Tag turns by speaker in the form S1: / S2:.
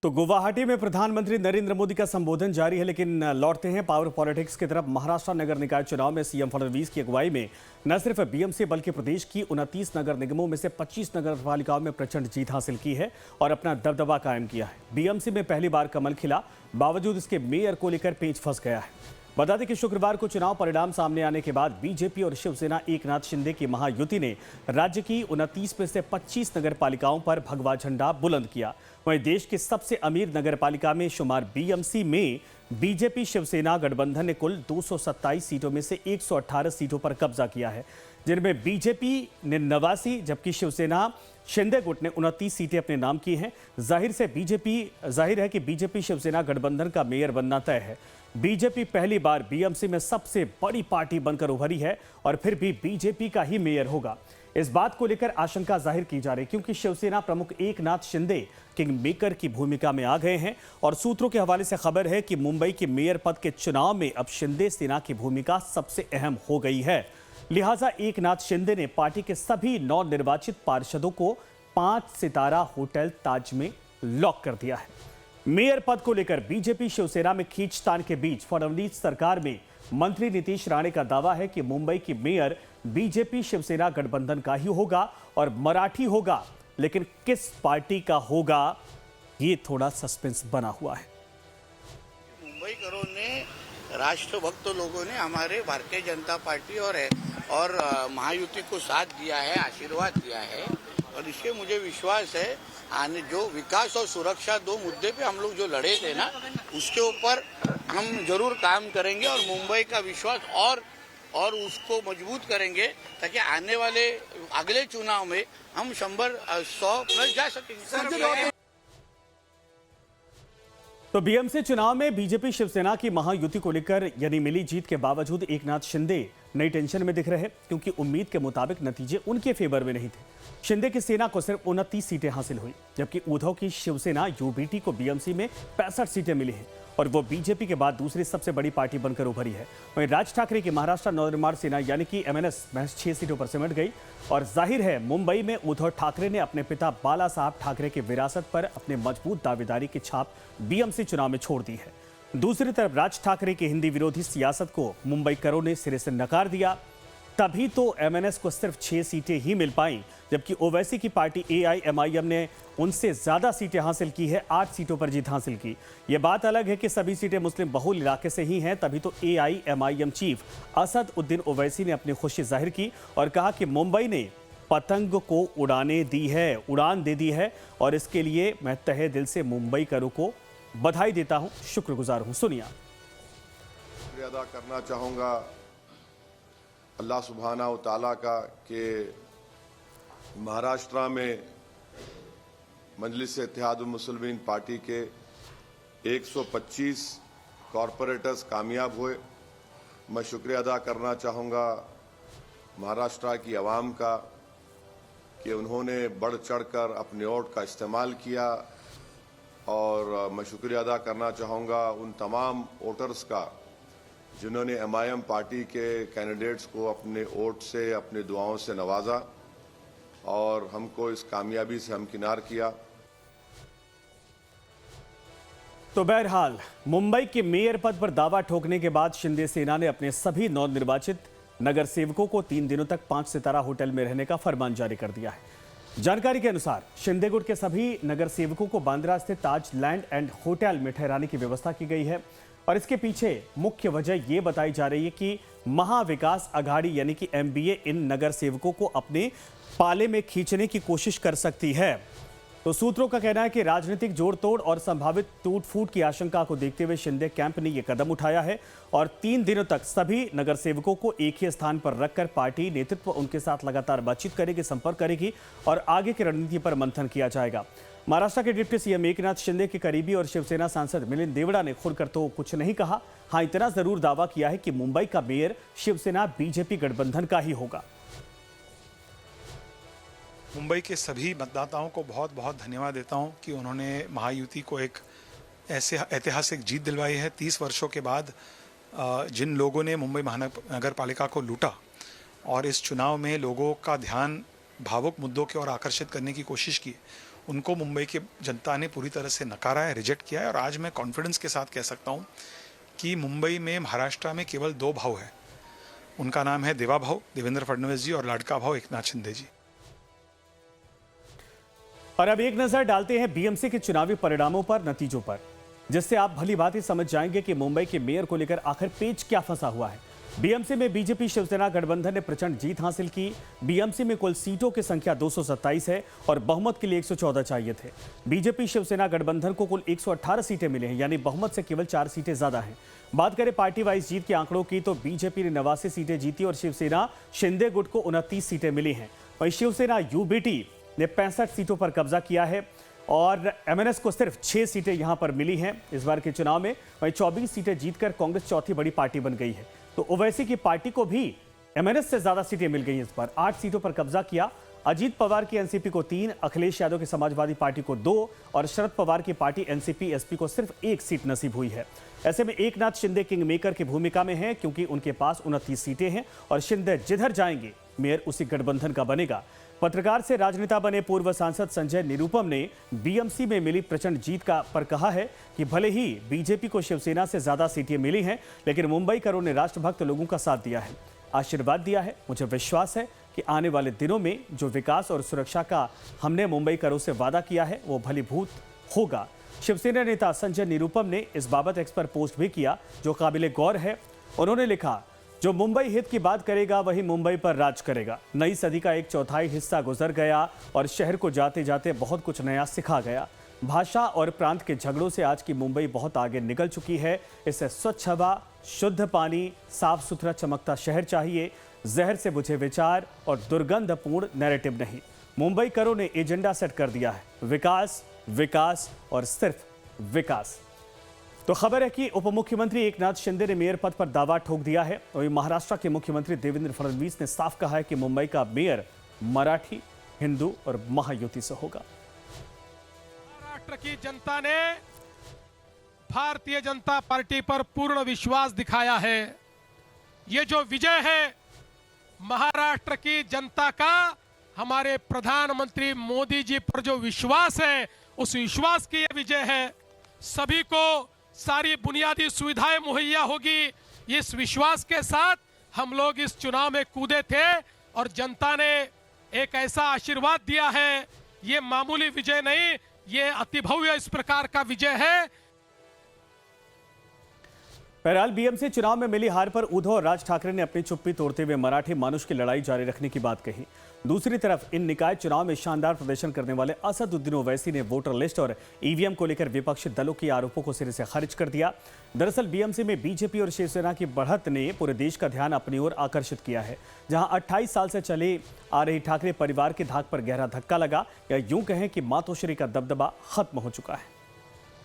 S1: तो गुवाहाटी में प्रधानमंत्री नरेंद्र मोदी का संबोधन जारी है, लेकिन लौटते हैं पावर पॉलिटिक्स की तरफ। महाराष्ट्र नगर निकाय चुनाव में सीएम फडणवीस की अगुवाई में न सिर्फ बीएमसी बल्कि प्रदेश की 29 नगर निगमों में से 25 नगर पालिकाओं में प्रचंड जीत हासिल की है और अपना दबदबा कायम किया है। बीएमसी में पहली बार कमल खिला, बावजूद इसके मेयर को लेकर पेंच फंस गया है। बता दें कि शुक्रवार को चुनाव परिणाम सामने आने के बाद बीजेपी और शिवसेना एकनाथ शिंदे की महायुति ने राज्य की 29 में से 25 नगर पालिकाओं पर भगवा झंडा बुलंद किया। वहीं देश की सबसे अमीर नगर पालिका में शुमार बीएमसी में बीजेपी शिवसेना गठबंधन ने कुल 227 सीटों में से 118 सीटों पर कब्जा किया है, जिनमें बीजेपी ने 89 जबकि शिवसेना शिंदे गुट ने 29 सीटें अपने नाम की हैं। जाहिर है कि बीजेपी शिवसेना गठबंधन का मेयर बनना तय है। बीजेपी पहली बार बीएमसी में सबसे बड़ी पार्टी बनकर उभरी है और फिर भी बीजेपी का ही मेयर होगा। इस बात को लेकर आशंका जाहिर की जा रही है, क्योंकि शिवसेना प्रमुख एकनाथ शिंदे किंग मेकर की भूमिका में आ गए हैं और सूत्रों के हवाले से खबर है कि मुंबई के मेयर पद के चुनाव में अब शिंदे सेना की भूमिका सबसे अहम हो गई है। लिहाजा एकनाथ शिंदे ने पार्टी के सभी नवनिर्वाचित पार्षदों को 5 सितारा होटल ताज में लॉक कर दिया है। मेयर पद को लेकर बीजेपी शिवसेना में खींचतान के बीच फडणवीस सरकार में मंत्री नीतीश राणे का दावा है कि मुंबई की मेयर बीजेपी शिवसेना गठबंधन का ही होगा और मराठी होगा, लेकिन किस पार्टी का होगा ये थोड़ा सस्पेंस बना हुआ है।
S2: मुंबई करों ने राष्ट्रभक्त लोगों ने हमारे भारतीय जनता पार्टी और महायुति को साथ दिया है, आशीर्वाद दिया है और इससे मुझे विश्वास है आने जो विकास और सुरक्षा 2 मुद्दे पे हम लोग जो लड़े थे ना, उसके ऊपर हम जरूर काम करेंगे और मुंबई का विश्वास और उसको मजबूत करेंगे ताकि आने वाले अगले चुनाव में हम 100 प्लस जा सकेंगे।
S1: तो बीएमसी चुनाव में बीजेपी शिवसेना की महायुति को लेकर यानी मिली जीत के बावजूद एकनाथ शिंदे नई टेंशन में दिख रहे हैं, क्योंकि उम्मीद के मुताबिक नतीजे उनके फेवर में नहीं थे। शिंदे की सेना को सिर्फ 29 सीटें हासिल हुई, जबकि उद्धव की शिवसेना यूबीटी को बीएमसी में 65 सीटें मिली हैं और वो बीजेपी के बाद दूसरी सबसे बड़ी पार्टी बनकर उभरी है। वहीं राज ठाकरे की महाराष्ट्र नवनिर्माण सेना यानी कि एमएनएस महज 6 सीटों पर सिमट गई और जाहिर है मुंबई में उद्धव ठाकरे ने अपने पिता बाला साहब ठाकरे की विरासत पर अपने मजबूत दावेदारी की छाप बीएमसी चुनाव में छोड़ दी है। दूसरी तरफ राज ठाकरे की हिंदी विरोधी सियासत को मुंबई करों ने सिरे से नकार दिया, तभी तो एमएनएस को सिर्फ 6 सीटें ही मिल पाईं, जबकि ओवैसी की पार्टी एआईएमआईएम ने उनसे ज्यादा सीटें हासिल की है, 8 सीटों पर जीत हासिल की। यह बात अलग है कि सभी सीटें मुस्लिम बहुल इलाके से ही हैं, तभी तो एआईएमआईएम चीफ असद उद्दीन ओवैसी ने अपनी खुशी जाहिर की और कहा कि मुंबई ने पतंग को उड़ान दे दी है और इसके लिए मैं तहे दिल से मुंबई करों को बधाई देता हूं, शुक्रगुजार हूं। सुनिए।
S3: शुक्रिया अदा करना चाहूँगा अल्लाह सुब्हाना व तआला का कि महाराष्ट्र में मजलिस इत्तेहादुल मुस्लिमीन पार्टी के 125 कॉरपोरेटर्स कामयाब हुए। मैं शुक्रिया अदा करना चाहूँगा महाराष्ट्र की आवाम का कि उन्होंने बढ़ चढ़कर अपने वोट का इस्तेमाल किया और मैं शुक्रिया अदा करना चाहूँगा उन तमाम वोटर्स का जिन्होंने एमआईएम पार्टी के कैंडिडेट्स को अपने वोट से, अपनी दुआओं से नवाजा और हमको इस कामयाबी से हमकिनार किया।
S1: तो बहरहाल मुंबई के मेयर पद पर दावा ठोकने के बाद शिंदे सेना ने अपने सभी नवनिर्वाचित नगर सेवकों को 3 दिनों तक 5 सितारा होटल में रहने का फरमान जारी कर दिया है। जानकारी के अनुसार शिंदे गुट के सभी नगर सेवकों को बांद्रा स्थित ताज लैंड एंड होटल में ठहराने की व्यवस्था की गई है और इसके पीछे मुख्य वजह यह बताई जा रही है कि महाविकास अघाड़ी यानी कि एमबीए इन नगर सेवकों को अपने पाले में खींचने की कोशिश कर सकती है। तो सूत्रों का कहना है कि राजनीतिक जोड़ तोड़ और संभावित टूट फूट की आशंका को देखते हुए शिंदे कैंप ने यह कदम उठाया है और 3 दिनों तक सभी नगर सेवकों को एक ही स्थान पर रखकर पार्टी नेतृत्व उनके साथ लगातार बातचीत करेगी, संपर्क करेगी और आगे की रणनीति पर मंथन किया जाएगा। महाराष्ट्र के डिप्टी सीएम एकनाथ शिंदे के करीबी और शिवसेना सांसद मिलिंद देवड़ा ने खुलकर तो कुछ नहीं कहा, हाँ इतना जरूर दावा किया है कि मुंबई का मेयर शिवसेना बीजेपी गठबंधन का ही होगा।
S4: मुंबई के सभी मतदाताओं को बहुत बहुत धन्यवाद देता हूं कि उन्होंने महायुति को एक ऐसे ऐतिहासिक जीत दिलवाई है। 30 वर्षों के बाद जिन लोगों ने मुंबई महानगर पालिका को लूटा और इस चुनाव में लोगों का ध्यान भावुक मुद्दों की ओर आकर्षित करने की कोशिश की, उनको मुंबई की जनता ने पूरी तरह से नकारा है, रिजेक्ट किया है। और आज मैं कॉन्फिडेंस के साथ कह सकता हूँ कि मुंबई में, महाराष्ट्र में केवल 2 भाव है। उनका नाम है देवा भाव देवेंद्र फडणवीस जी और लाडका भाव एकनाथ शिंदे जी।
S1: और अब एक नजर डालते हैं बीएमसी के चुनावी परिणामों पर, नतीजों पर, जिससे आप भली भांति समझ जाएंगे कि मुंबई के मेयर को लेकर आखिर पेच क्या फंसा हुआ है। बीएमसी में बीजेपी शिवसेना गठबंधन ने प्रचंड जीत हासिल की। बीएमसी में कुल सीटों की संख्या 227 है और बहुमत के लिए 114 चाहिए थे। बीजेपी शिवसेना गठबंधन को कुल 118 सीटें मिली हैं, यानी बहुमत से केवल 4 सीटें ज्यादा हैं। बात करें पार्टी वाइज जीत के आंकड़ों की तो बीजेपी ने 89 सीटें जीती और शिवसेना शिंदे गुट को 29 सीटें मिली हैं। वहीं शिवसेना यूबीटी ने 65 सीटों पर कब्जा किया है और एमएनएस को सिर्फ 6 सीटें यहां पर मिली हैं इस बार के चुनाव में। वहीं 24 सीटें जीतकर कांग्रेस चौथी बड़ी पार्टी बन गई है। तो ओवैसी की पार्टी को भी एमएनएस से ज्यादा सीटें मिल गई इस बार, 8 सीटों पर कब्जा किया। अजीत पवार की एनसीपी को 3, अखिलेश यादव की समाजवादी पार्टी को 2 और शरद पवार की पार्टी एनसीपी एसपी को सिर्फ 1 सीट नसीब हुई है। ऐसे में एकनाथ शिंदे किंग मेकर की भूमिका में हैं, क्योंकि उनके पास 29 सीटें हैं और शिंदे जिधर जाएंगे मेयर उसी गठबंधन का बनेगा। पत्रकार से राजनेता बने पूर्व सांसद संजय निरुपम ने बीएमसी में मिली प्रचंड जीत पर कहा है कि भले ही बीजेपी को शिवसेना से ज्यादा सीटें मिली हैं, लेकिन मुंबईकरों ने राष्ट्रभक्त लोगों का साथ दिया है, आशीर्वाद दिया है। मुझे विश्वास है कि आने वाले दिनों में जो विकास और सुरक्षा का हमने मुंबईकरों से वादा किया है वो भलीभूत होगा। शिवसेना नेता संजय निरुपम ने इस बाबत एक्स पर पोस्ट भी किया जो काबिले गौर है। उन्होंने लिखा, जो मुंबई हित की बात करेगा वही मुंबई पर राज करेगा। नई सदी का 1/4 हिस्सा गुजर गया और शहर को जाते जाते बहुत कुछ नया सिखा गया। भाषा और प्रांत के झगड़ों से आज की मुंबई बहुत आगे निकल चुकी है। इसे स्वच्छ हवा, शुद्ध पानी, साफ सुथरा चमकता शहर चाहिए, जहर से बुझे विचार और दुर्गंधपूर्ण नैरेटिव नहीं। मुंबईकरों ने एजेंडा सेट कर दिया है, विकास, विकास और सिर्फ विकास। तो खबर है कि उप मुख्यमंत्री एकनाथ शिंदे ने मेयर पद पर दावा ठोक दिया है। वहीं महाराष्ट्र के मुख्यमंत्री देवेंद्र फडणवीस ने साफ कहा है कि मुंबई का मेयर मराठी, हिंदू और महायुति से होगा।
S5: महाराष्ट्र की जनता ने भारतीय जनता पार्टी पर पूर्ण विश्वास दिखाया है। ये जो विजय है महाराष्ट्र की जनता का, हमारे प्रधानमंत्री मोदी जी पर जो विश्वास है, उस विश्वास की ये विजय है। सभी को सारी बुनियादी सुविधाएं मुहैया होगी, इस विश्वास के साथ हम लोग इस चुनाव में कूदे थे और जनता ने एक ऐसा आशीर्वाद दिया है। ये मामूली विजय नहीं, ये अतिभव्य इस प्रकार का विजय है।
S1: बहरहाल बीएमसी चुनाव में मिली हार पर उद्धव और राज ठाकरे ने अपनी चुप्पी तोड़ते हुए मराठी मानुष की लड़ाई जारी रखने की बात कही। दूसरी तरफ इन निकाय चुनाव में शानदार प्रदर्शन करने वाले असदुद्दीन ओवैसी ने वोटर लिस्ट और ईवीएम को लेकर विपक्षी दलों के आरोपों को सिरे से खारिज कर दिया। दरअसल बीएमसी में बीजेपी और शिवसेना की बढ़त ने पूरे देश का ध्यान अपनी ओर आकर्षित किया है। जहां 28 साल से चले आ रही ठाकरे परिवार की धाक पर गहरा धक्का लगा, या यूं कहें कि मातोश्री का दबदबा खत्म हो चुका है।